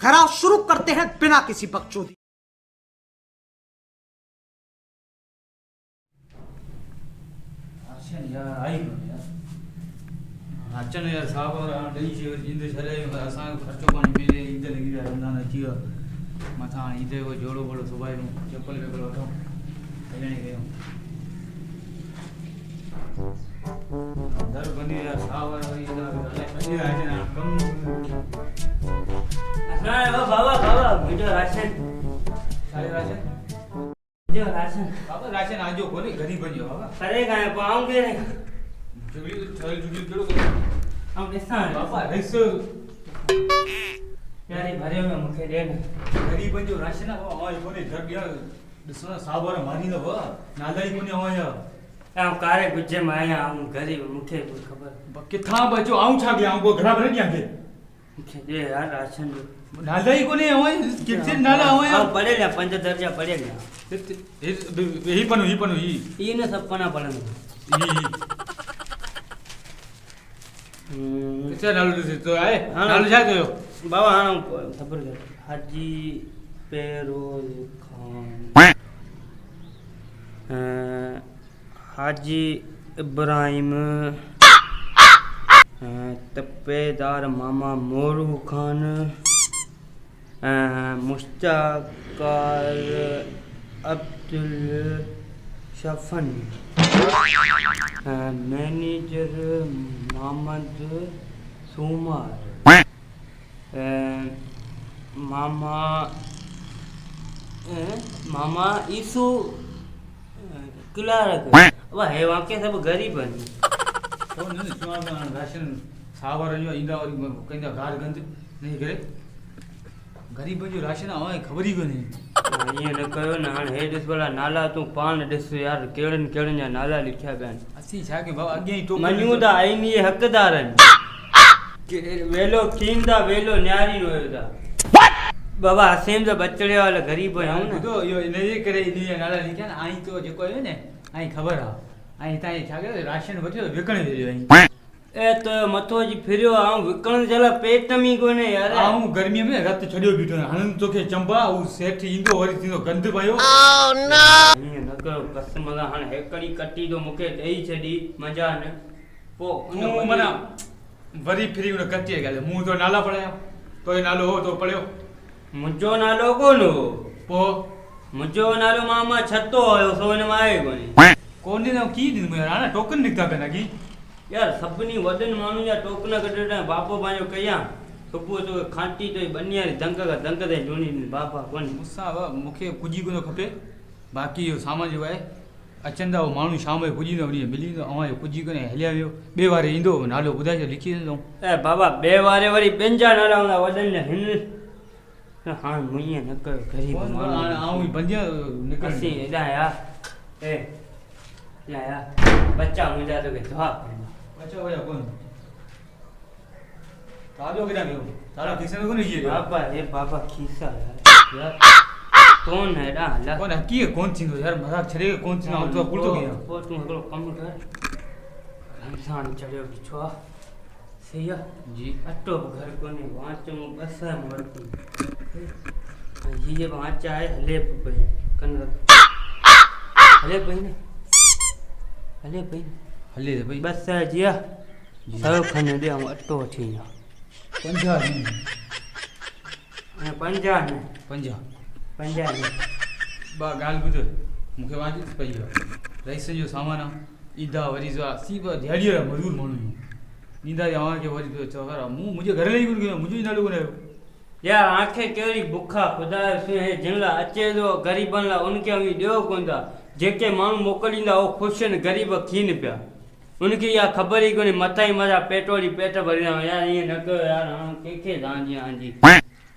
खरा शुरू करते हैं बिना किसी बकचोदी। यार आई यार अचन यार साहब और डई से इंद छले असा खर्चो पानी मिले इंद लगी रमजान अची मथा इंद को जोड़ो बोलो सुबाई चप्पल वेपल वठो लेने गयो दर बनी यार साहब और ये आज ना कम ना बाबा वीडियो राशन सारे राशन जो राशन बाबा राशन आजो कोनी गरीब बनियो बाबा करे काहे पाऊंगे रे जुगली चल जुगली केड़ो करो हम ऐसा बाबा रस यारी भरे में मुखे दे गरीब बनियो राशन आ कोनी घर गया दसना साबर मारी न व नालाई कोनी आया हम कारे गुज्जे में आया हम गरीब मुखे कोई खबर किथा बचो आऊं छा गया हमको घरा भर गया के मुखे दे यार राशन नालाई कोनी आया किसे नाला आया हम पढ़े ले 5 दर्जा पढ़े ले ही पनु ये न सब पना पड़न किसे नालो से तो आए नालो जा गयो बाबा हां खबर कर हाजी पेरोज खान हाजी इब्राहिम तपेदार मामा मोरू खान मुश्ताकार अब्दुल शफन मैनेजर मोहम्मद सुमार मामा ईसु क्लार्क अब है वहाँ के सब गरीब हैं तो नहीं सुना राशन सावर जो इंदा और कंदा गार गंद नहीं करे गरीब जो राशन आवे खबर ही कोनी ये न कयो न हां हे दिस वाला नाला तू पान दिस यार केड़न केड़न जा नाला लिखया बेन असी छा के बाबा अगे ही टोक मन्यूदा आईनी हकदारन के वेलो कींदा वेलो न्यारी नोदा बाबा हसीम जो बचड़े वाला गरीब है हूं न तो यो ने करे इनी नाला लिखया न आई तो जो कोई ने आई खबर आ आई ताई छा के राशन वठो विकणे दे आई ए तो मथो जी फिरियो आ विकण जला पेट में कोने यार आ हूं गर्मी में रत छड़ियो बीठो हन तो के चंबा उ सेठ इंदो वरी तीनो गंद पयो ये न कयो कसम दा हन हेकड़ी कट्टी तो मुके देई छडी मजा न पो मु मना वरी फिरी उन कच्चे गले मु तो नाला पढ़या तो ये नालो हो तो पढ़यो मुजो नालो कोन हो पो मुजो नालो मामा छतो आयो सोन माए कोनी कोनी न की दिन में राणा टोकन निकता पेना की यार सबनी वडन मानु या टोकना कटड़ा बापो बायो कया सुबह तो खांटी तो बनिया दंग दे जोनी बापा कोन मुसा मुखे कुजी को खपे बाकी यो सामान जो है अचंदा वो मानु शाम में कुजी न वनी मिली तो अवा कुजी को ने हलिया वियो बे वारे इंदो नालो बुधाई लिखी दो ए बाबा बे वारे वरी पेंजा नाला हुंदा वडन ने हिन हां मुइए न कर गरीब आऊं बंदिया निकल सी एदा यार ए या बच्चा मुजा तो के जवाब अच्छा भैया कौन तालो किधर गयो ताला किसे में कौन ये बाबा ए बाबा खीसा यार कौन है डा ला कौन है की कौन थी यार मजाक छरे कौन थी तो पुल तो गया वो तू हगलो कम कर इंसान चढ़ियो बिछो सही जी अटो घर कोने वाच मु बस मर ये वाच आए हले पे कन हले पे ने हले पे हले दे भाई बस जिया सब खने दे हम अटो वठी ना 50 ने बा गाल बुझ मुखे वाजी पई रईस जो सामान ईदा वरी जो सीबा दिहाड़िया मजदूर मानू नींदा जावा के वरी तो चवरा मुझे घर ले गयो मुझे नालो कोने यार आंखे केरी भूखा खुदा से है जिनला अचे जो गरीबन ला उनके हम दियो कोंदा जेके मानू मोकलींदा ओ खुश न गरीब खीन पिया उनकी या खबर ही कोनी मथा ही मजा पेट्रोल ही पेट भरी यार ये न कयो यार हां के दांजी आंजी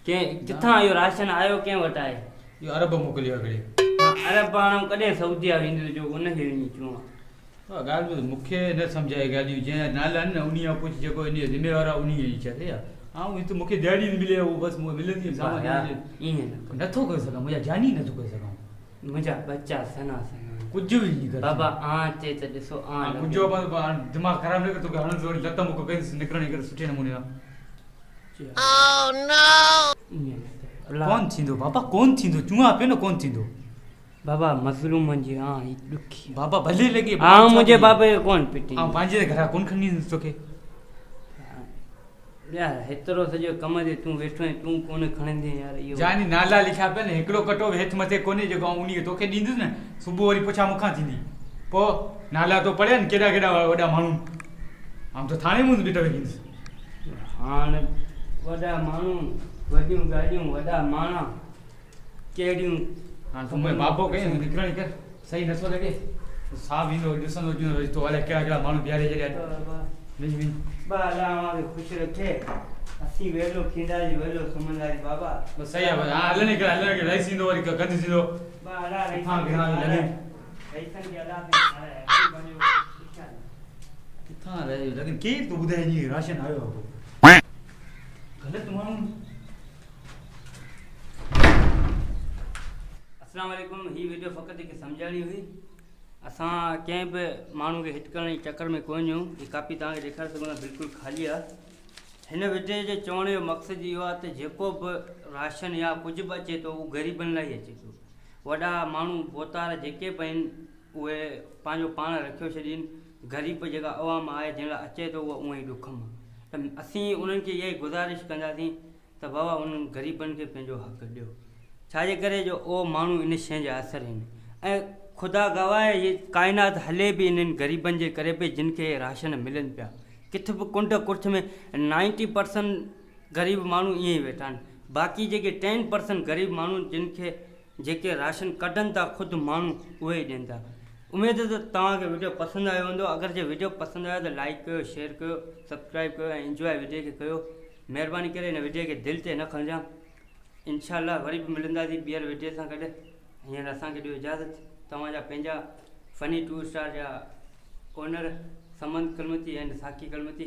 के किथा यो राशन आयो के वटाए यो अरब मोकलिया करे अरब बाण कदे सऊदी आ विंदो जो उन के नी चुआ तो गाल में मुखे न समझाए गाली जे नाला न उनिया पूछ जको नी जिम्मेवार उनी ही छे या हां वो तो मुखे दिहाड़ी मिले वो बस मिलंदी सामान ये न तो कर सका मुझे जानी न तो कर सका मुझा बच्चा सना कुछ भी नहीं कर बाबा आते तो दिसो कुछ जो दिमाग खराब नहीं कर तो हण जोड़ लता मुको कहीं निकलने कर सुठे नमूने ओह नो प्ला कौन थींदो बाबा कौन थींदो चूहा पे न कौन थींदो बाबा मज़लूमनि जी ही ॾुखी बाबा भले लॻे मुंहिंजे बाबे खे कोन पिटी ऐं पंहिंजे घरां कोन खणी ईंदुसि तोखे यार हेतिरो सॼो कम ते तूं वेठो आहीं तूं कोन खणंदे यार इहो जानी नाला लिखिया पिया न हिकिड़ो कटो हेठि मथे कोन्हे जेको उन खे तोखे ॾींदुसि न सुबुह वरी पुछा मूंखां थींदी पोइ नाला तो पढ़िया न केॾा केॾा वॾा माण्हू आउं त थाणे मुंहुं बीठो वेठींदुसि हाणे वॾा माण्हू वॾियूं गाॾियूं वॾा माणा कहिड़ियूं हाणे तूं मुंहिंजो बाबो कहीं निकिरण कर सही नथो लॻे साहु ईंदो ॾिसंदो अची तो अलाए कहिड़ा कहिड़ा माण्हू बीहारे छॾिया वञ बाला हमारे खुश रखे असी वेलो खींदाजी वेलो सुमंदाजी बाबा बस सही आहे हा हलने के रही थींदो वरी गंद थींदो बाला किथां घणा लॻे ऐसन के अदा पे बनियो किथां रहे लेकिन केरु तूं ॿुधाए हीअं राशन आयो आहे ग़लति माण्हू अस्सलाम वालेकुम ही वीडियो फ़क़ति हिकु सम्झाइणी हुई असां कंहिं बि माण्हू खे हिट करण जे चकर में कोन आहियूं हीअ कापी तव्हांखे ॾेखारे सघूं था बिल्कुलु ख़ाली आहे हिन वीडियो जे चवण जो मक़सदु इहो आहे त जेको बि राशन या कुझु बि अचे थो उहो ग़रीबनि लाइ ई अचे थो वॾा माण्हू बोतार जेके बि आहिनि उहे पंहिंजो पाण रखियो छॾीनि ग़रीब जेका अवाम आहे जंहिं लाइ अचे थो उहो उअं ई ॾुख मां त असीं उन्हनि खे इहा ई गुज़ारिश कंदासीं त बाबा उन्हनि ग़रीबनि खे पंहिंजो हक़ु ॾियो छाजे करे जो उहो माण्हू इन शइ जा असर आहिनि ऐं ख़ुदा गवाह इहे काइनात हले बि इन्हनि ग़रीबनि जे करे बि जिन खे राशन मिलनि पिया किथे बि कुंड कुर्छ में 90% ग़रीब माण्हू ईअं ई वेठा आहिनि बाक़ी जेके 10% ग़रीब माण्हू जिन खे जेके राशन कढनि था ख़ुदि माण्हू उहे ई ॾियनि था उमेद त तव्हांखे वीडियो पसंदि आयो हूंदो अगरि जे वीडियो पसंदि आयो त लाइक कयो शेयर कयो सब्सक्राइब कयो ऐं इंजॉय वीडियो खे कयो महिरबानी करे हिन वीडियो खे दिलि ते न खणिजां इंशाअल्लाह वरी बि मिलंदासीं ॿीहर वीडियो सां गॾु हींअर असांखे ॾियो इजाज़त तव्हांजा पंहिंजा फनी 2 स्टार जा ओनर समंत कलमती एंड साकी कलमती